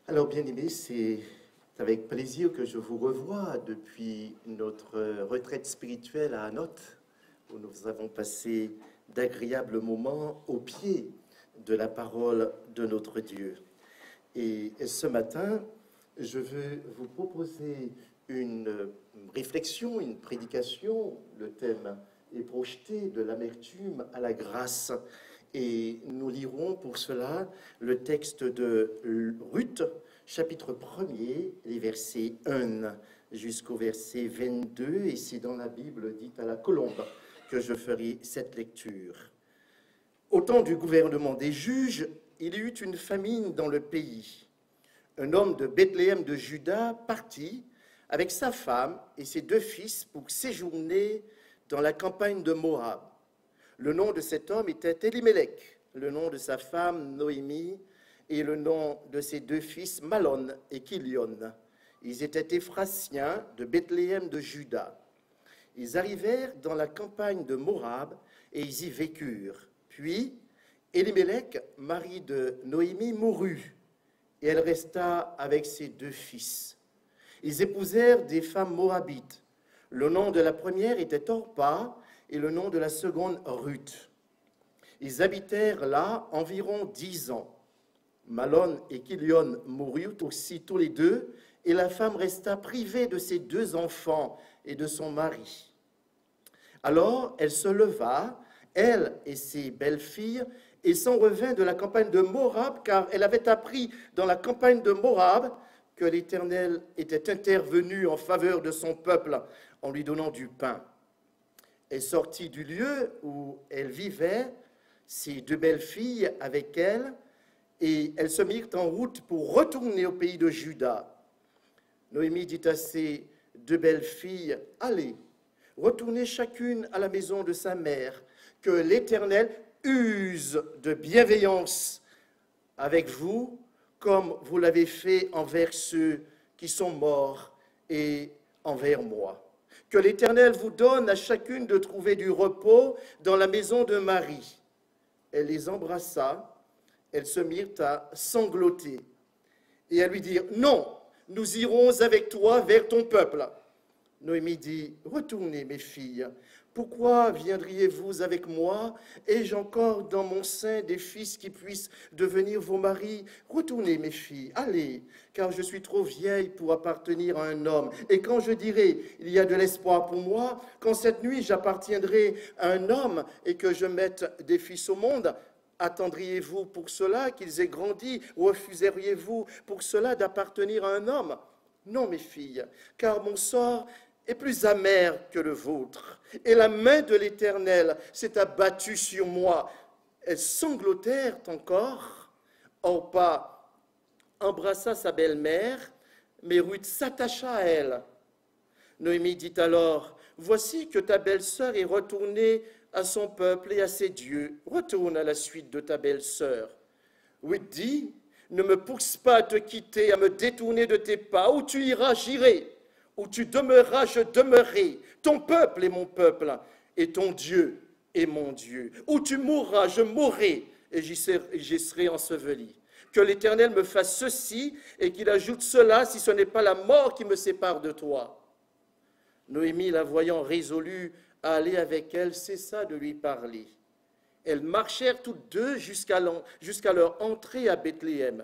Alors, bien-aimés, c'est avec plaisir que je vous revois depuis notre retraite spirituelle à Anote, où nous avons passé d'agréables moments au pied de la parole de notre Dieu. Et ce matin, je veux vous proposer une réflexion, une prédication. Le thème est projeté de l'amertume à la grâce. Et nous lirons pour cela le texte de Ruth, chapitre 1er, les versets 1 jusqu'au verset 22. Et c'est dans la Bible dite à la colombe que je ferai cette lecture. Au temps du gouvernement des juges, il y eut une famine dans le pays. Un homme de Bethléem de Juda partit avec sa femme et ses 2 fils pour séjourner dans la campagne de Moab. Le nom de cet homme était Elimelech, le nom de sa femme Noémie et le nom de ses 2 fils Malon et Kilion. Ils étaient Éphrasiens de Bethléem de Juda. Ils arrivèrent dans la campagne de Moab et ils y vécurent. Puis Elimelech, mari de Noémie, mourut et elle resta avec ses 2 fils. Ils épousèrent des femmes moabites. Le nom de la première était Orpa et le nom de la seconde Ruth. Ils habitèrent là environ 10 ans. Malon et Kilion moururent aussi tous les 2, et la femme resta privée de ses 2 enfants et de son mari. Alors elle se leva, elle et ses belles-filles, et s'en revint de la campagne de Moab, car elle avait appris dans la campagne de Moab que l'Éternel était intervenu en faveur de son peuple en lui donnant du pain. Elle sortit du lieu où elle vivait, ses 2 belles-filles avec elle, et elles se mirent en route pour retourner au pays de Juda. Noémie dit à ses 2 belles-filles, « Allez, retournez chacune à la maison de sa mère, que l'Éternel use de bienveillance avec vous, comme vous l'avez fait envers ceux qui sont morts et envers moi. Que l'Éternel vous donne à chacune de trouver du repos dans la maison de Marie. » Elle les embrassa, elles se mirent à sangloter et à lui dire, « Non, nous irons avec toi vers ton peuple. » Noémie dit, « Retournez, mes filles. Pourquoi viendriez-vous avec moi? Ai-je encore dans mon sein des fils qui puissent devenir vos maris? Retournez, mes filles, allez, car je suis trop vieille pour appartenir à un homme. Et quand je dirai, il y a de l'espoir pour moi, quand cette nuit j'appartiendrai à un homme et que je mette des fils au monde, attendriez-vous pour cela qu'ils aient grandi? Refuseriez-vous pour cela d'appartenir à un homme? Non, mes filles, car mon sort est plus amer que le vôtre, et la main de l'Éternel s'est abattue sur moi. » Elles sanglotèrent encore. Orpa embrassa sa belle-mère, mais Ruth s'attacha à elle. Noémie dit alors, « Voici que ta belle-sœur est retournée à son peuple et à ses dieux. Retourne à la suite de ta belle-sœur. » Ruth dit, « Ne me pousse pas à te quitter, à me détourner de tes pas. Où tu iras, j'irai. Où tu demeureras, je demeurerai. Ton peuple est mon peuple, et ton Dieu est mon Dieu. Où tu mourras, je mourrai, et j'y serai enseveli. Que l'Éternel me fasse ceci, et qu'il ajoute cela, si ce n'est pas la mort qui me sépare de toi. » Noémie, la voyant résolue à aller avec elle, cessa de lui parler. Elles marchèrent toutes 2 jusqu'à leur entrée à Bethléem.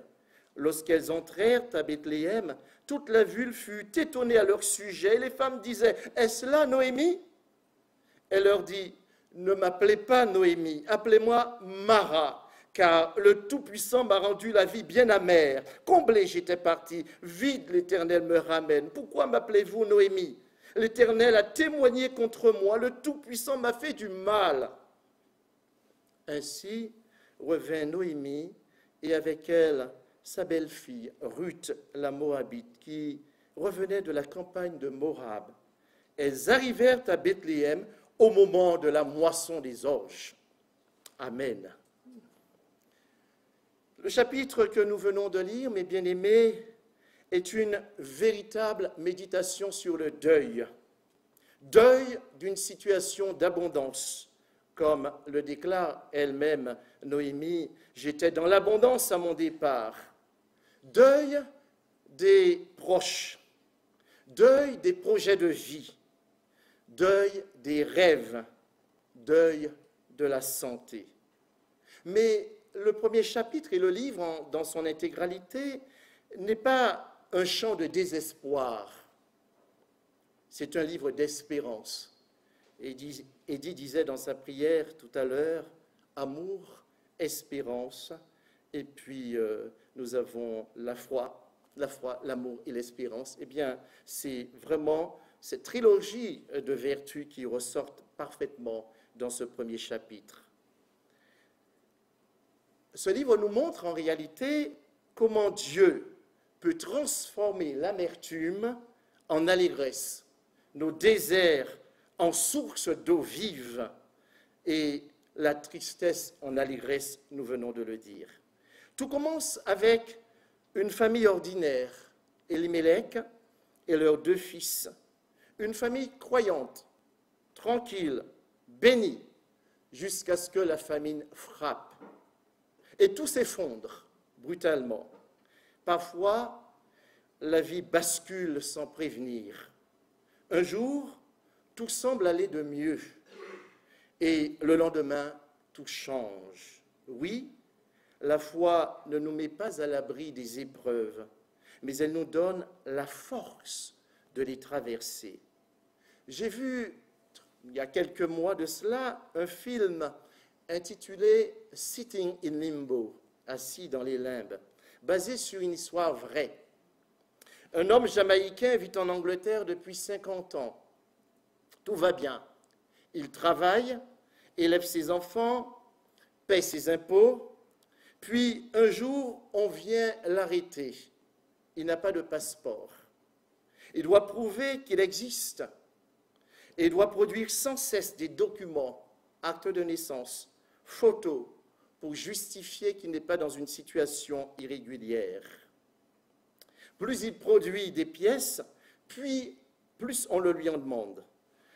Lorsqu'elles entrèrent à Bethléem, toute la ville fut étonnée à leur sujet. Et les femmes disaient, « Est-ce là Noémie ?» Elle leur dit, « Ne m'appelez pas Noémie, appelez-moi Mara, car le Tout-Puissant m'a rendu la vie bien amère. Comblée j'étais partie, vide l'Éternel me ramène. Pourquoi m'appelez-vous Noémie? L'Éternel a témoigné contre moi, le Tout-Puissant m'a fait du mal. » Ainsi revint Noémie, et avec elle sa belle-fille, Ruth la Moabite, qui revenait de la campagne de Moab. Elles arrivèrent à Bethléem au moment de la moisson des orges. Amen. Le chapitre que nous venons de lire, mes bien-aimés, est une véritable méditation sur le deuil. Deuil d'une situation d'abondance. Comme le déclare elle-même Noémie, « J'étais dans l'abondance à mon départ. » Deuil des proches, deuil des projets de vie, deuil des rêves, deuil de la santé. Mais le premier chapitre et le livre dans son intégralité n'est pas un chant de désespoir, c'est un livre d'espérance. Eddie disait dans sa prière tout à l'heure, amour, espérance, et puis nous avons la foi, l'amour et l'espérance. Eh bien, c'est vraiment cette trilogie de vertus qui ressortent parfaitement dans ce premier chapitre. Ce livre nous montre en réalité comment Dieu peut transformer l'amertume en allégresse, nos déserts en source d'eau vive et la tristesse en allégresse, nous venons de le dire. Tout commence avec une famille ordinaire, Elimelech et leurs 2 fils, une famille croyante, tranquille, bénie, jusqu'à ce que la famine frappe. Et tout s'effondre brutalement. Parfois, la vie bascule sans prévenir. Un jour, tout semble aller de mieux. Et le lendemain, tout change. Oui, la foi ne nous met pas à l'abri des épreuves, mais elle nous donne la force de les traverser. J'ai vu, il y a quelques mois de cela, un film intitulé « Sitting in Limbo », assis dans les limbes, basé sur une histoire vraie. Un homme jamaïcain vit en Angleterre depuis 50 ans. Tout va bien. Il travaille, élève ses enfants, paie ses impôts, puis un jour, on vient l'arrêter. Il n'a pas de passeport. Il doit prouver qu'il existe et il doit produire sans cesse des documents, actes de naissance, photos, pour justifier qu'il n'est pas dans une situation irrégulière. Plus il produit des pièces, puis plus on le lui en demande.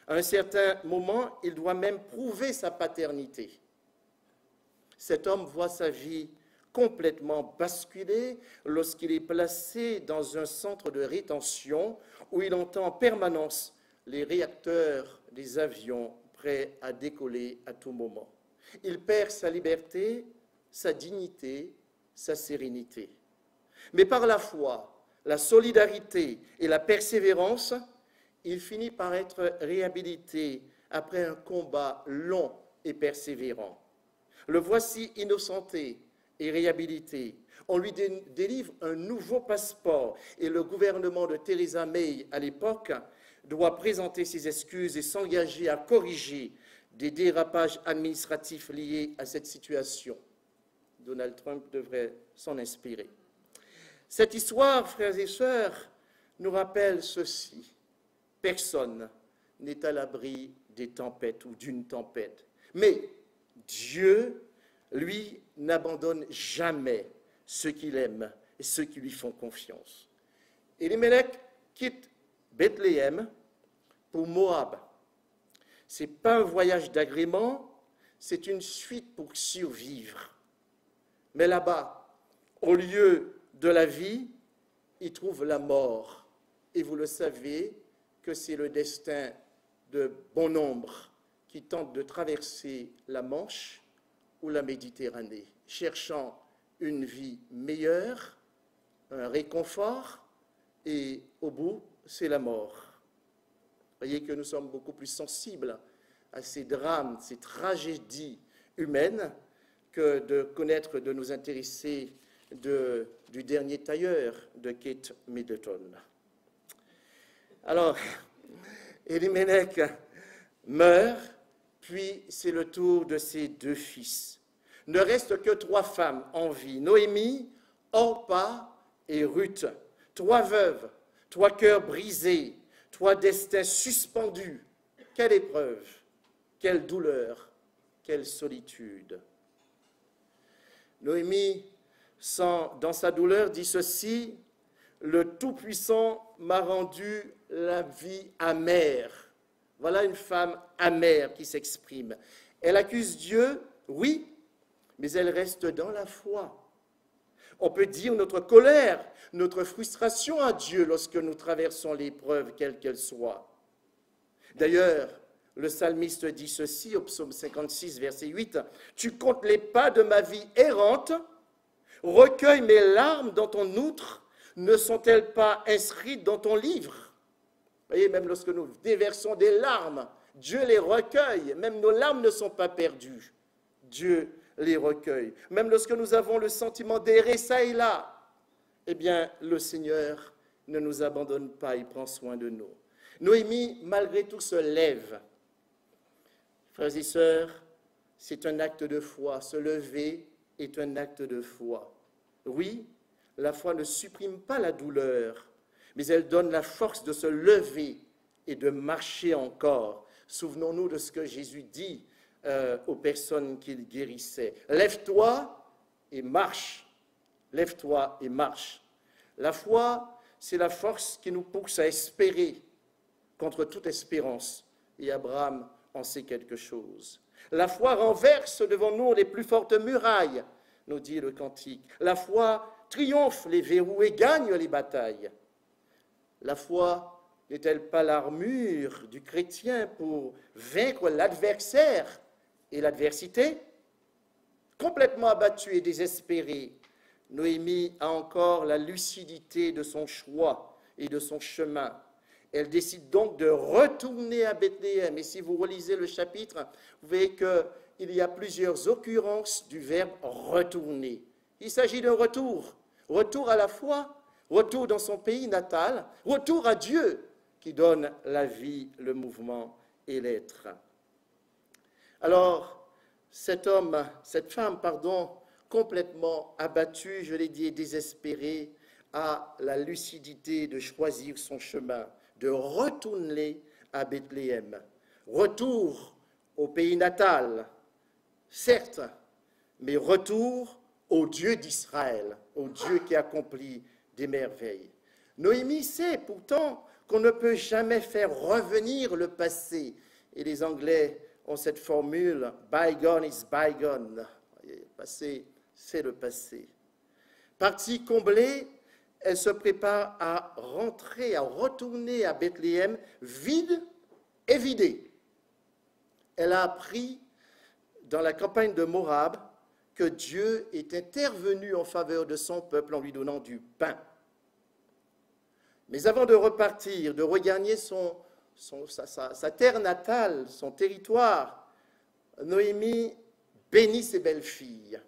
À un certain moment, il doit même prouver sa paternité. Cet homme voit sa vie complètement basculer lorsqu'il est placé dans un centre de rétention où il entend en permanence les réacteurs des avions prêts à décoller à tout moment. Il perd sa liberté, sa dignité, sa sérénité. Mais par la foi, la solidarité et la persévérance, il finit par être réhabilité après un combat long et persévérant. Le voici innocenté et réhabilité. On lui délivre un nouveau passeport et le gouvernement de Theresa May à l'époque doit présenter ses excuses et s'engager à corriger des dérapages administratifs liés à cette situation. Donald Trump devrait s'en inspirer. Cette histoire, frères et sœurs, nous rappelle ceci. Personne n'est à l'abri des tempêtes ou d'une tempête. Mais Dieu, lui, n'abandonne jamais ceux qu'il aime et ceux qui lui font confiance. Elimelech quitte Bethléem pour Moab. Ce n'est pas un voyage d'agrément, c'est une suite pour survivre. Mais là-bas, au lieu de la vie, il trouve la mort. Et vous le savez que c'est le destin de bon nombre qui tentent de traverser la Manche ou la Méditerranée, cherchant une vie meilleure, un réconfort, et au bout, c'est la mort. Vous voyez que nous sommes beaucoup plus sensibles à ces drames, ces tragédies humaines, que de connaître, de nous intéresser du dernier tailleur de Kate Middleton. Alors, Elimelech meurt, puis c'est le tour de ses 2 fils. Ne reste que 3 femmes en vie, Noémie, Orpa et Ruth. 3 veuves, 3 cœurs brisés, 3 destins suspendus. Quelle épreuve, quelle douleur, quelle solitude. Noémie, dans sa douleur, dit ceci, « Le Tout-Puissant m'a rendu la vie amère. » Voilà une femme amère qui s'exprime. Elle accuse Dieu, oui, mais elle reste dans la foi. On peut dire notre colère, notre frustration à Dieu lorsque nous traversons l'épreuve, quelle qu'elle soit. D'ailleurs, le psalmiste dit ceci au psaume 56, verset 8, « Tu comptes les pas de ma vie errante, recueille mes larmes dans ton outre, ne sont-elles pas inscrites dans ton livre ?» Vous voyez, même lorsque nous déversons des larmes, Dieu les recueille. Même nos larmes ne sont pas perdues. Dieu les recueille. Même lorsque nous avons le sentiment d'errer ça et là, eh bien, le Seigneur ne nous abandonne pas, il prend soin de nous. Noémie, malgré tout, se lève. Frères et sœurs, c'est un acte de foi. Se lever est un acte de foi. Oui, la foi ne supprime pas la douleur, mais elle donne la force de se lever et de marcher encore. Souvenons-nous de ce que Jésus dit aux personnes qu'il guérissait. Lève-toi et marche. Lève-toi et marche. La foi, c'est la force qui nous pousse à espérer contre toute espérance. Et Abraham en sait quelque chose. La foi renverse devant nous les plus fortes murailles, nous dit le cantique. La foi triomphe les verrous et gagne les batailles. La foi n'est-elle pas l'armure du chrétien pour vaincre l'adversaire et l'adversité? Complètement abattue et désespérée, Noémie a encore la lucidité de son choix et de son chemin. Elle décide donc de retourner à Bethléem. Et si vous relisez le chapitre, vous voyez qu'il y a plusieurs occurrences du verbe retourner. Il s'agit d'un retour. Retour à la foi, retour dans son pays natal, retour à Dieu qui donne la vie, le mouvement et l'être. Alors, cette femme, complètement abattue, je l'ai dit, et désespérée, a la lucidité de choisir son chemin, de retourner à Bethléem. Retour au pays natal, certes, mais retour au Dieu d'Israël, au Dieu qui accomplit des merveilles. Noémie sait pourtant qu'on ne peut jamais faire revenir le passé. Et les Anglais ont cette formule « bygone is bygone ». Le passé, c'est le passé. Partie comblée, elle se prépare à rentrer, à retourner à Bethléem vide et vidée. Elle a appris dans la campagne de Moab que Dieu est intervenu en faveur de son peuple en lui donnant du pain. Mais avant de repartir, de regagner sa terre natale, son territoire, Noémie bénit ses belles-filles.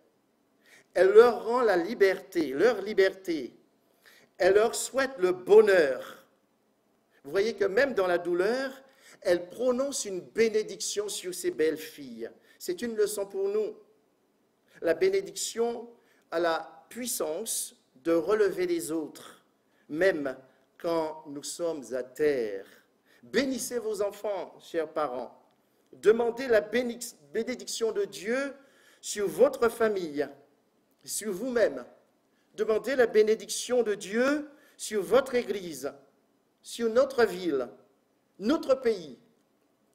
Elle leur rend la liberté, leur liberté. Elle leur souhaite le bonheur. Vous voyez que même dans la douleur, elle prononce une bénédiction sur ses belles-filles. C'est une leçon pour nous. La bénédiction a la puissance de relever les autres, même quand nous sommes à terre. Bénissez vos enfants, chers parents. Demandez la bénédiction de Dieu sur votre famille, sur vous-même. Demandez la bénédiction de Dieu sur votre Église, sur notre ville, notre pays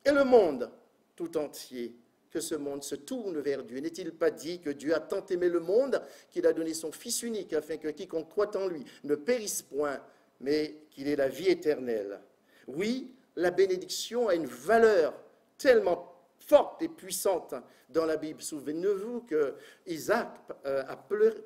et le monde tout entier. Que ce monde se tourne vers Dieu. N'est-il pas dit que Dieu a tant aimé le monde qu'il a donné son Fils unique afin que quiconque croit en lui ne périsse point, mais qu'il ait la vie éternelle? Oui, la bénédiction a une valeur tellement forte et puissante dans la Bible. Souvenez-vous que Isaac a pleuré,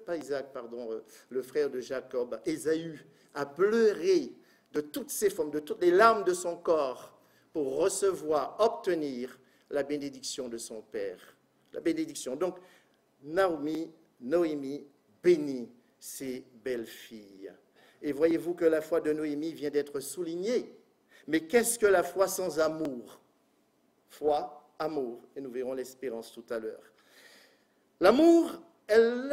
le frère de Jacob, Ésaü, a pleuré de toutes ses formes, de toutes les larmes de son corps pour recevoir, obtenir la bénédiction de son père. La bénédiction. Donc, Noémie bénit ses belles-filles. Et voyez-vous que la foi de Noémie vient d'être soulignée. Mais qu'est-ce que la foi sans amour? Foi, amour, et nous verrons l'espérance tout à l'heure. L'amour, elle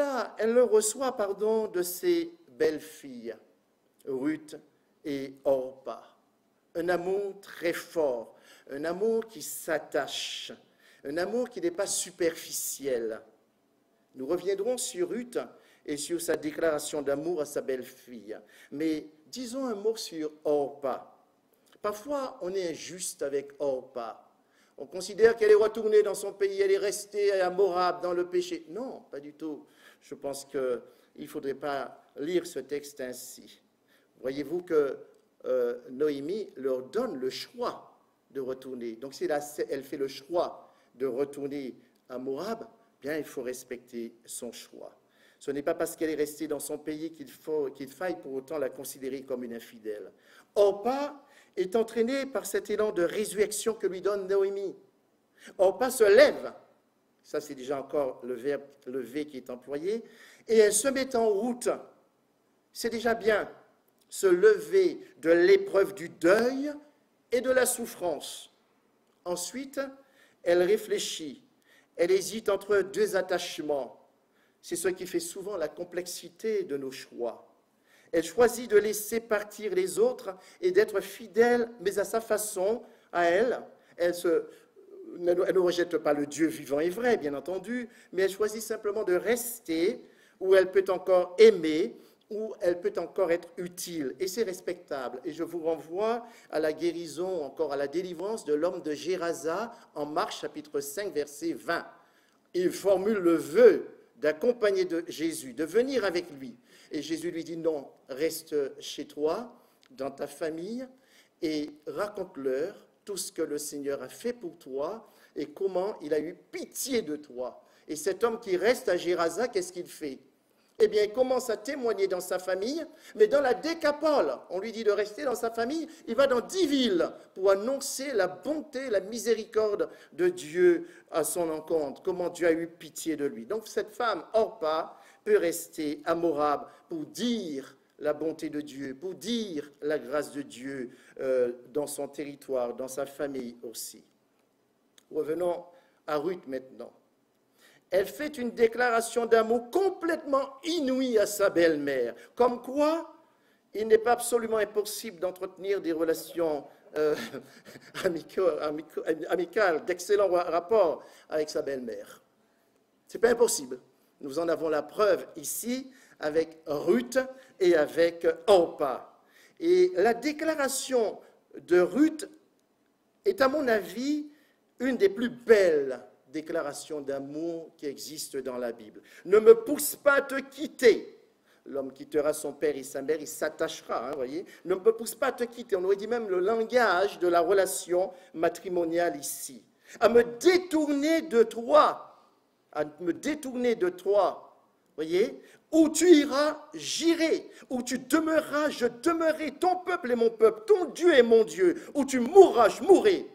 le reçoit, de ses belles-filles, Ruth et Orpa. Un amour très fort, un amour qui s'attache, un amour qui n'est pas superficiel. Nous reviendrons sur Ruth et sur sa déclaration d'amour à sa belle-fille. Mais disons un mot sur Orpa. Parfois, on est injuste avec Orpa. On considère qu'elle est retournée dans son pays, elle est restée à Moab dans le péché. Non, pas du tout. Je pense qu'il il ne faudrait pas lire ce texte ainsi. Voyez-vous que Noémie leur donne le choix de retourner. Donc si elle fait le choix de retourner à Moab, bien il faut respecter son choix. Ce n'est pas parce qu'elle est restée dans son pays qu'il faille pour autant la considérer comme une infidèle. Orpa est entraînée par cet élan de résurrection que lui donne Noémie. Orpa se lève, ça c'est déjà encore le verbe lever qui est employé, et elle se met en route. C'est déjà bien, se lever de l'épreuve du deuil et de la souffrance. Ensuite, elle réfléchit, elle hésite entre deux attachements. C'est ce qui fait souvent la complexité de nos choix. Elle choisit de laisser partir les autres et d'être fidèle, mais à sa façon, à elle. Elle ne rejette pas le Dieu vivant et vrai, bien entendu, mais elle choisit simplement de rester où elle peut encore aimer, où elle peut encore être utile. Et c'est respectable. Et je vous renvoie à la guérison, encore à la délivrance de l'homme de Gérasa en Marc chapitre 5, verset 20. Il formule le vœu d'accompagner de Jésus, de venir avec lui. Et Jésus lui dit non, reste chez toi, dans ta famille, et raconte-leur tout ce que le Seigneur a fait pour toi et comment il a eu pitié de toi. Et cet homme qui reste à Gérasa, qu'est-ce qu'il fait? Eh bien, il commence à témoigner dans sa famille, mais dans la Décapole, on lui dit de rester dans sa famille, il va dans 10 villes pour annoncer la bonté, la miséricorde de Dieu à son encontre, comment Dieu a eu pitié de lui. Donc cette femme, Orpa, peut rester à Moab pour dire la bonté de Dieu, pour dire la grâce de Dieu dans son territoire, dans sa famille aussi. Revenons à Ruth maintenant. Elle fait une déclaration d'amour complètement inouïe à sa belle-mère. Comme quoi, il n'est pas absolument impossible d'entretenir des relations amicales, d'excellents rapports avec sa belle-mère. Ce n'est pas impossible. Nous en avons la preuve ici avec Ruth et avec Orpa. Et la déclaration de Ruth est, à mon avis, une des plus belles déclaration d'amour qui existe dans la Bible. Ne me pousse pas à te quitter. L'homme quittera son père et sa mère, il s'attachera, voyez. Ne me pousse pas à te quitter. On aurait dit même le langage de la relation matrimoniale ici. À me détourner de toi. À me détourner de toi. Voyez. Où tu iras, j'irai. Où tu demeureras, je demeurerai. Ton peuple est mon peuple. Ton Dieu est mon Dieu. Où tu mourras, je mourrai.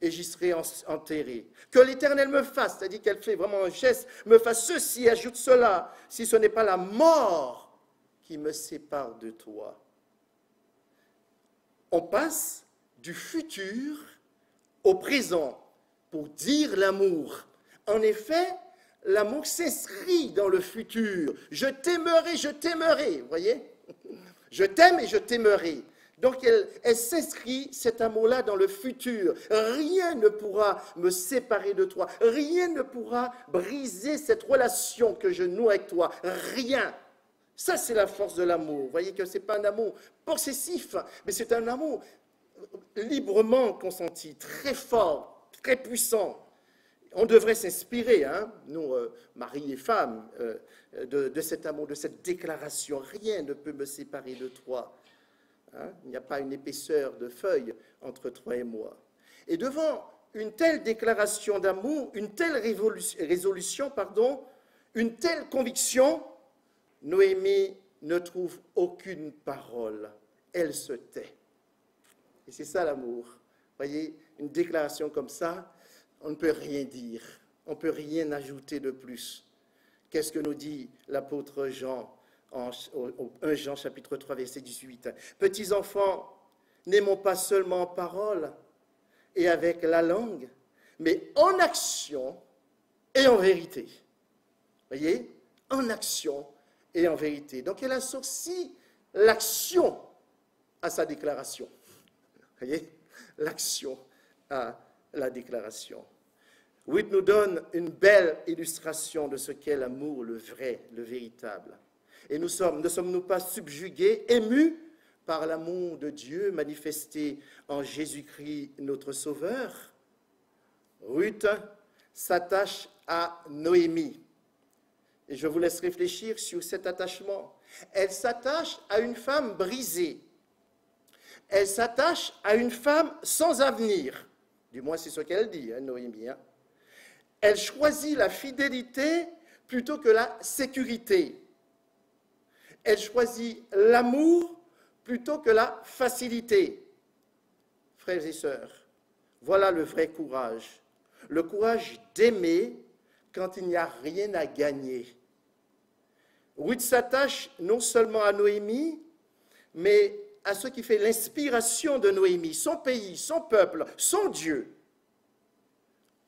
Et j'y serai enterré. Que l'Éternel me fasse, c'est-à-dire qu'elle fait vraiment un geste, me fasse ceci, ajoute cela, si ce n'est pas la mort qui me sépare de toi. On passe du futur au présent pour dire l'amour. En effet, l'amour s'inscrit dans le futur. Je t'aimerai, vous voyez? Je t'aime et je t'aimerai. Donc, elle s'inscrit, cet amour-là, dans le futur. Rien ne pourra me séparer de toi. Rien ne pourra briser cette relation que je noue avec toi. Rien. Ça, c'est la force de l'amour. Vous voyez que ce n'est pas un amour possessif, mais c'est un amour librement consenti, très fort, très puissant. On devrait s'inspirer, nous, mari et femme, de cet amour, de cette déclaration. Rien ne peut me séparer de toi. Il n'y a pas une épaisseur de feuilles entre toi et moi. Et devant une telle déclaration d'amour, une telle résolution, une telle conviction, Noémie ne trouve aucune parole. Elle se tait. Et c'est ça l'amour. Vous voyez, une déclaration comme ça, on ne peut rien dire. On ne peut rien ajouter de plus. Qu'est-ce que nous dit l'apôtre Jean en 1 Jean chapitre 3, verset 18. Petits enfants, n'aimons pas seulement en parole et avec la langue, mais en action et en vérité. Voyez, en action et en vérité. Donc elle associe l'action à sa déclaration. Voyez, l'action à la déclaration. Ruth nous donne une belle illustration de ce qu'est l'amour, le vrai, le véritable. Et ne sommes-nous pas subjugués, émus par l'amour de Dieu manifesté en Jésus-Christ, notre Sauveur? Ruth s'attache à Noémie. Et je vous laisse réfléchir sur cet attachement. Elle s'attache à une femme brisée. Elle s'attache à une femme sans avenir. Du moins, c'est ce qu'elle dit, Noémie. Elle choisit la fidélité plutôt que la sécurité. Elle choisit l'amour plutôt que la facilité. Frères et sœurs, voilà le vrai courage. Le courage d'aimer quand il n'y a rien à gagner. Ruth s'attache non seulement à Noémie, mais à ce qui fait l'inspiration de Noémie, son pays, son peuple, son Dieu.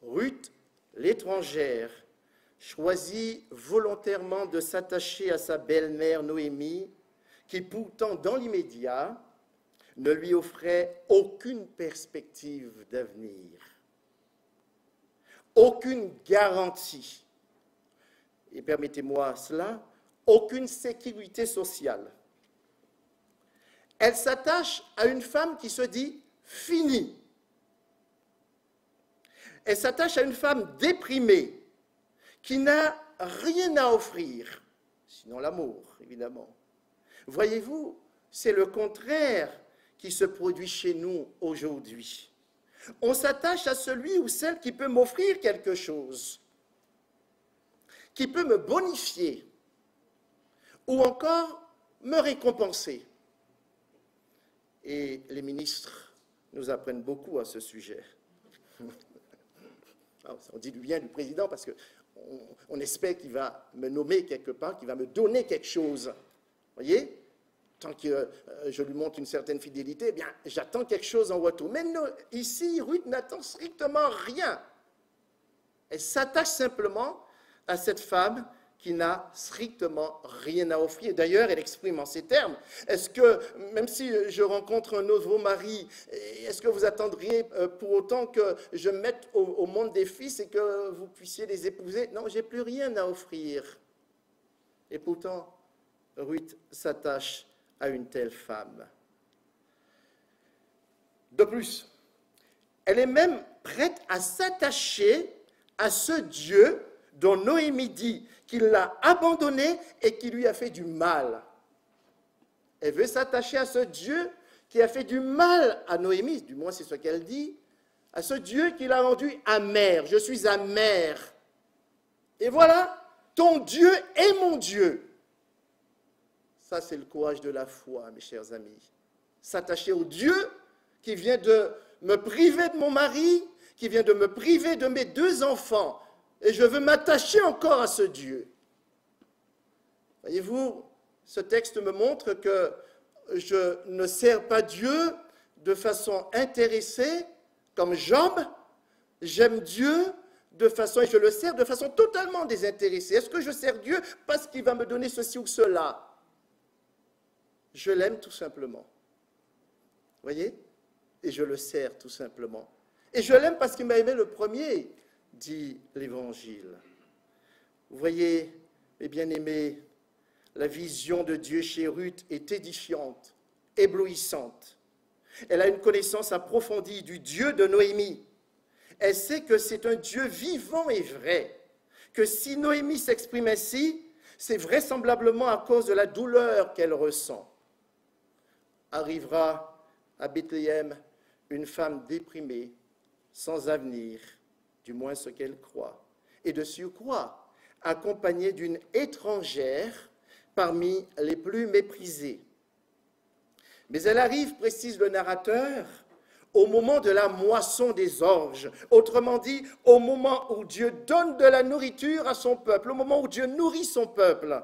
Ruth, l'étrangère, choisit volontairement de s'attacher à sa belle-mère Noémie, qui pourtant, dans l'immédiat, ne lui offrait aucune perspective d'avenir, aucune garantie, et permettez-moi cela, aucune sécurité sociale. Elle s'attache à une femme qui se dit finie. Elle s'attache à une femme déprimée, qui n'a rien à offrir, sinon l'amour, évidemment. Voyez-vous, c'est le contraire qui se produit chez nous aujourd'hui. On s'attache à celui ou celle qui peut m'offrir quelque chose, qui peut me bonifier, ou encore me récompenser. Et les ministres nous apprennent beaucoup à ce sujet. On dit du bien du président parce qu'on espère qu'il va me nommer quelque part, qu'il va me donner quelque chose. Vous voyez? Tant que je lui montre une certaine fidélité, eh bien, j'attends quelque chose en retour. Mais non, ici, Ruth n'attend strictement rien. Elle s'attache simplement à cette femme qui n'a strictement rien à offrir. D'ailleurs, elle exprime en ces termes. Est-ce que, même si je rencontre un nouveau mari, est-ce que vous attendriez pour autant que je me mette au monde des fils et que vous puissiez les épouser? Non, je n'ai plus rien à offrir. Et pourtant, Ruth s'attache à une telle femme. De plus, elle est même prête à s'attacher à ce Dieu dont Noémie dit qu'il l'a abandonné et qui lui a fait du mal. Elle veut s'attacher à ce Dieu qui a fait du mal à Noémie, du moins c'est ce qu'elle dit, à ce Dieu qui l'a rendu amère. Je suis amère. Et voilà, ton Dieu est mon Dieu. Ça, c'est le courage de la foi, mes chers amis. S'attacher au Dieu qui vient de me priver de mon mari, qui vient de me priver de mes 2 enfants. Et je veux m'attacher encore à ce Dieu. Voyez-vous, ce texte me montre que je ne sers pas Dieu de façon intéressée, comme Job. J'aime Dieu de façon, et je le sers de façon totalement désintéressée. Est-ce que je sers Dieu parce qu'il va me donner ceci ou cela? Je l'aime tout simplement. Voyez? Et je le sers tout simplement. Et je l'aime parce qu'il m'a aimé le premier, dit l'Évangile. Vous voyez, mes bien-aimés, la vision de Dieu chez Ruth est édifiante, éblouissante. Elle a une connaissance approfondie du Dieu de Noémie. Elle sait que c'est un Dieu vivant et vrai, que si Noémie s'exprime ainsi, c'est vraisemblablement à cause de la douleur qu'elle ressent. Arrivera à Bethléem une femme déprimée, sans avenir, du moins ce qu'elle croit, et de surcroît, accompagnée d'une étrangère parmi les plus méprisés. Mais elle arrive, précise le narrateur, au moment de la moisson des orges, autrement dit, au moment où Dieu donne de la nourriture à son peuple, au moment où Dieu nourrit son peuple.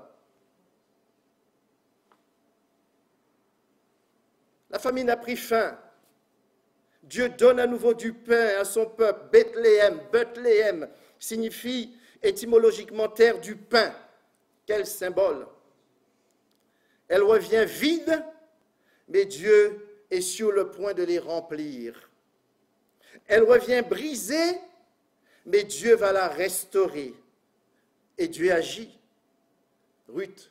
La famine a pris fin. Dieu donne à nouveau du pain à son peuple. Bethléem signifie étymologiquement terre du pain. Quel symbole! Elle revient vide, mais Dieu est sur le point de les remplir. Elle revient brisée, mais Dieu va la restaurer. Et Dieu agit. Ruth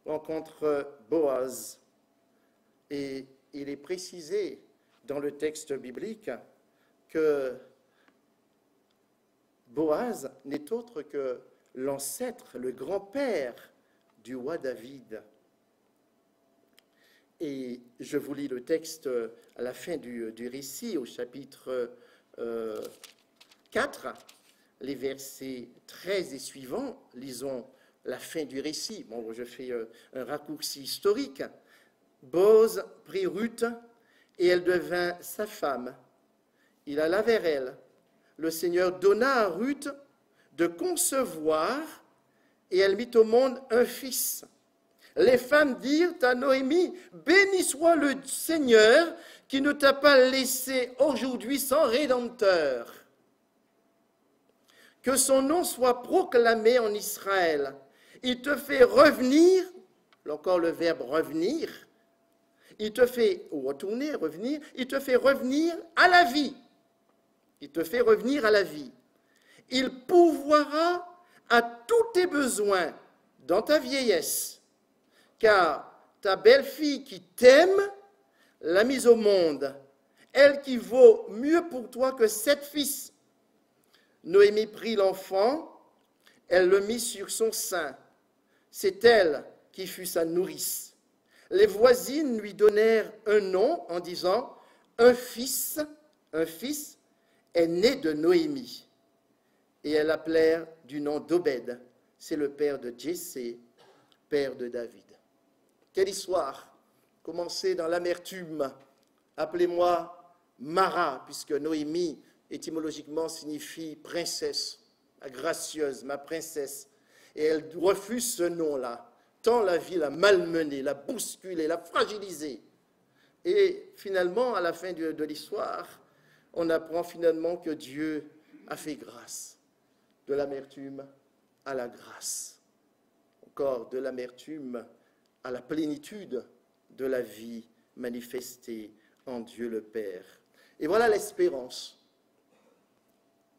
rencontre Boaz. Et il est précisé dans le texte biblique que Boaz n'est autre que l'ancêtre, le grand-père du roi David. Et je vous lis le texte à la fin du récit, au chapitre 4, les versets 13 et suivants. Lisons la fin du récit. Bon, je fais un raccourci historique. Boz prit Ruth, et elle devint sa femme. Il alla vers elle. Le Seigneur donna à Ruth de concevoir, et elle mit au monde un fils. Les femmes dirent à Noémie, « Béni soit le Seigneur qui ne t'a pas laissé aujourd'hui sans rédempteur. Que son nom soit proclamé en Israël. Il te fait revenir, encore le verbe revenir, il te fait retourner, revenir, il te fait revenir à la vie. Il te fait revenir à la vie. Il pourvoira à tous tes besoins dans ta vieillesse, car ta belle-fille qui t'aime l'a mise au monde, elle qui vaut mieux pour toi que 7 fils. Noémie prit l'enfant, elle le mit sur son sein. C'est elle qui fut sa nourrice. Les voisines lui donnèrent un nom en disant « un fils est né de Noémie ». Et elles l'appelèrent du nom d'Obed. C'est le père de Jessé, père de David. Quelle histoire! Commencez dans l'amertume. Appelez-moi Mara, puisque Noémie, étymologiquement, signifie princesse, la gracieuse, ma princesse. Et elle refuse ce nom-là, tant la vie l'a malmenée, l'a bousculée, l'a fragilisée. Et finalement, à la fin de l'histoire, on apprend finalement que Dieu a fait grâce. De l'amertume à la grâce. Encore de l'amertume à la plénitude de la vie manifestée en Dieu le Père. Et voilà l'espérance.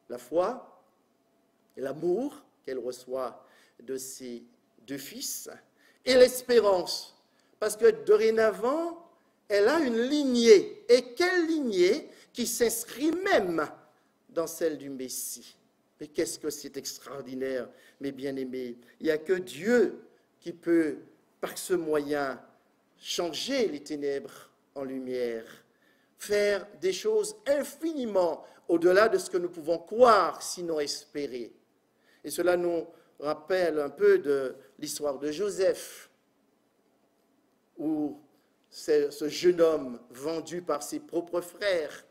La foi et l'amour qu'elle reçoit de ses 2 fils, et l'espérance, parce que dorénavant, elle a une lignée, et quelle lignée qui s'inscrit même dans celle du Messie. Mais qu'est-ce que c'est extraordinaire, mes bien-aimés. Il n'y a que Dieu qui peut, par ce moyen, changer les ténèbres en lumière, faire des choses infiniment au-delà de ce que nous pouvons croire, sinon espérer. Et cela nous rappelle un peu de l'histoire de Joseph, où ce jeune homme vendu par ses propres frères,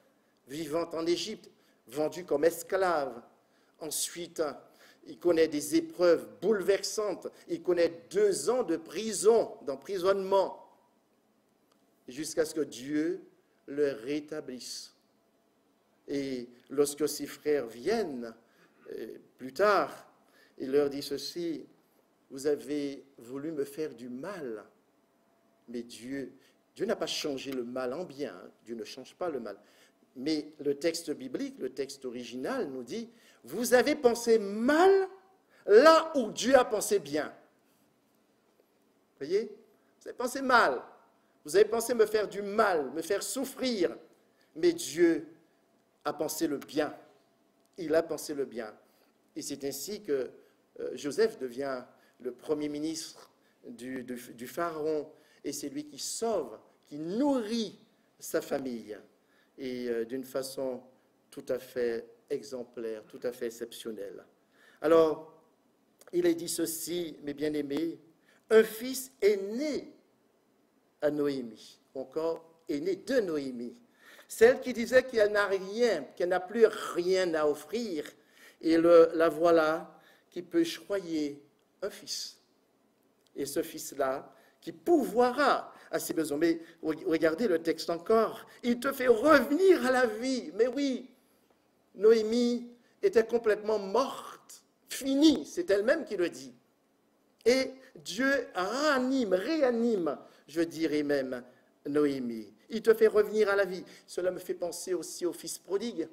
vivant en Égypte, vendu comme esclave. Ensuite, il connaît des épreuves bouleversantes. Il connaît 2 ans de prison, d'emprisonnement, jusqu'à ce que Dieu le rétablisse. Et lorsque ses frères viennent, plus tard, il leur dit ceci, « Vous avez voulu me faire du mal, mais Dieu n'a pas changé le mal en bien. Dieu ne change pas le mal. Mais le texte biblique, le texte original nous dit, « Vous avez pensé mal là où Dieu a pensé bien. » Vous voyez? Vous avez pensé mal. Vous avez pensé me faire du mal, me faire souffrir. Mais Dieu a pensé le bien. Il a pensé le bien. Et c'est ainsi que Joseph devient le premier ministre du Pharaon. Et c'est lui qui sauve, qui nourrit sa famille. Et d'une façon tout à fait exemplaire, tout à fait exceptionnelle. Alors, il est dit ceci, mes bien-aimés, un fils est né à Noémie, encore est né de Noémie. Celle qui disait qu'elle n'a rien, qu'elle n'a plus rien à offrir, et la voilà qui peut choyer un fils. Et ce fils-là, qui pourvoira à ses besoins. Mais regardez le texte encore. Il te fait revenir à la vie. Mais oui, Noémie était complètement morte, finie. C'est elle-même qui le dit. Et Dieu réanime, je dirais même, Noémie. Il te fait revenir à la vie. Cela me fait penser aussi au fils prodigue.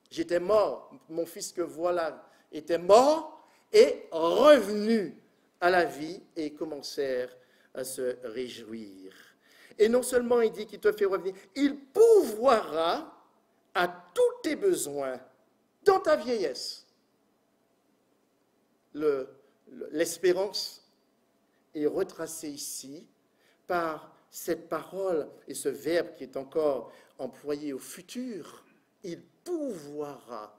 J'étais mort, mon fils que voilà était mort et revenu à la vie et commencèrent à se réjouir. Et non seulement il dit qu'il te fait revenir, il pourvoira à tous tes besoins dans ta vieillesse. l'espérance est retracée ici par cette parole et ce verbe qui est encore employé au futur. Il pourvoira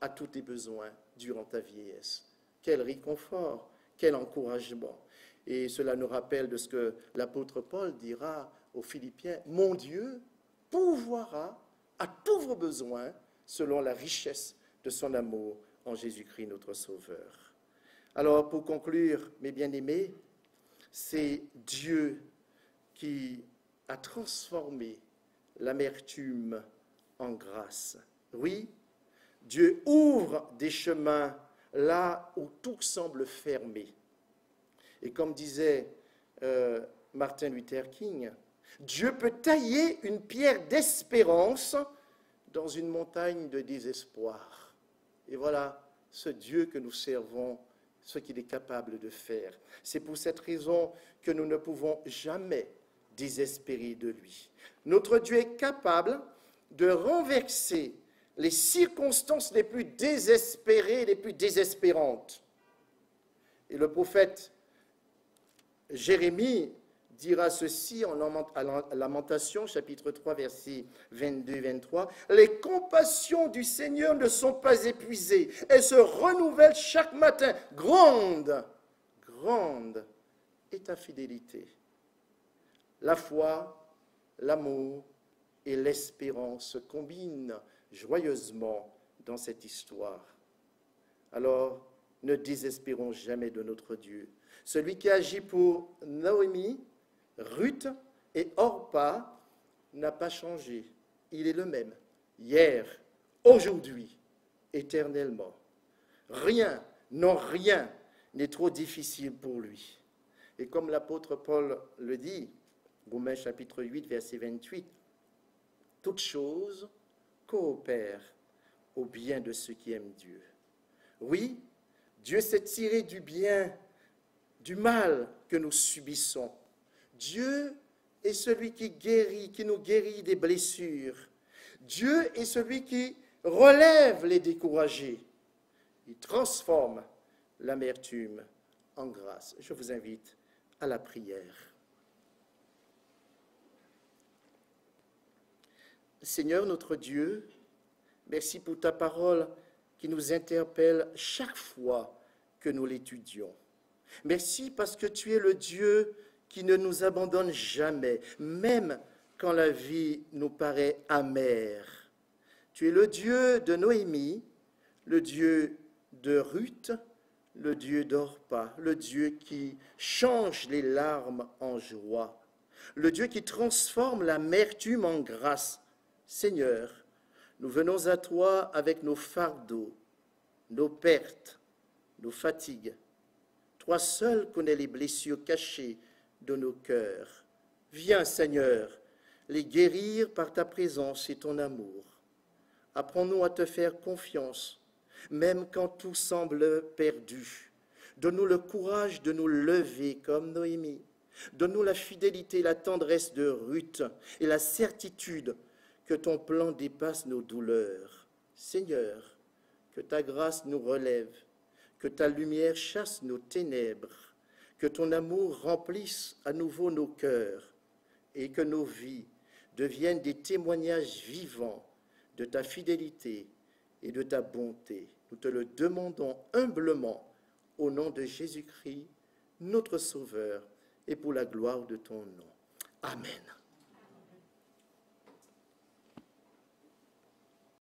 à tous tes besoins durant ta vieillesse. Quel réconfort, quel encouragement. Et cela nous rappelle de ce que l'apôtre Paul dira aux Philippiens, « Mon Dieu pourvoira à tous vos besoins selon la richesse de son amour en Jésus-Christ notre Sauveur. » Alors, pour conclure, mes bien-aimés, c'est Dieu qui a transformé l'amertume en grâce. Oui, Dieu ouvre des chemins là où tout semble fermé. Et comme disait Martin Luther King, Dieu peut tailler une pierre d'espérance dans une montagne de désespoir. Et voilà ce Dieu que nous servons, ce qu'il est capable de faire. C'est pour cette raison que nous ne pouvons jamais désespérer de lui. Notre Dieu est capable de renverser les circonstances les plus désespérées, les plus désespérantes. Et le prophète Jérémie dira ceci en Lamentation, chapitre 3, versets 22-23. « Les compassions du Seigneur ne sont pas épuisées. Elles se renouvellent chaque matin. Grande, grande est ta fidélité. » La foi, l'amour et l'espérance se combinent joyeusement dans cette histoire. Alors, ne désespérons jamais de notre Dieu. Celui qui agit pour Naomi, Ruth et Orpa n'a pas changé. Il est le même, hier, aujourd'hui, éternellement. Rien, non rien, n'est trop difficile pour lui. Et comme l'apôtre Paul le dit, Romains chapitre 8, verset 28, « Toutes choses coopèrent au bien de ceux qui aiment Dieu. » Oui, Dieu s'est tiré du bien, du mal que nous subissons. Dieu est celui qui guérit, qui nous guérit des blessures. Dieu est celui qui relève les découragés. Il transforme l'amertume en grâce. Je vous invite à la prière. Seigneur notre Dieu, merci pour ta parole qui nous interpelle chaque fois que nous l'étudions. Merci parce que tu es le Dieu qui ne nous abandonne jamais, même quand la vie nous paraît amère. Tu es le Dieu de Noémie, le Dieu de Ruth, le Dieu d'Orpa, le Dieu qui change les larmes en joie, le Dieu qui transforme l'amertume en grâce. Seigneur, nous venons à toi avec nos fardeaux, nos pertes, nos fatigues. Toi seul connais les blessures cachées de nos cœurs. Viens, Seigneur, les guérir par ta présence et ton amour. Apprends-nous à te faire confiance, même quand tout semble perdu. Donne-nous le courage de nous lever comme Noémie. Donne-nous la fidélité et la tendresse de Ruth et la certitude que ton plan dépasse nos douleurs. Seigneur, que ta grâce nous relève, que ta lumière chasse nos ténèbres, que ton amour remplisse à nouveau nos cœurs et que nos vies deviennent des témoignages vivants de ta fidélité et de ta bonté. Nous te le demandons humblement au nom de Jésus-Christ, notre Sauveur, et pour la gloire de ton nom. Amen.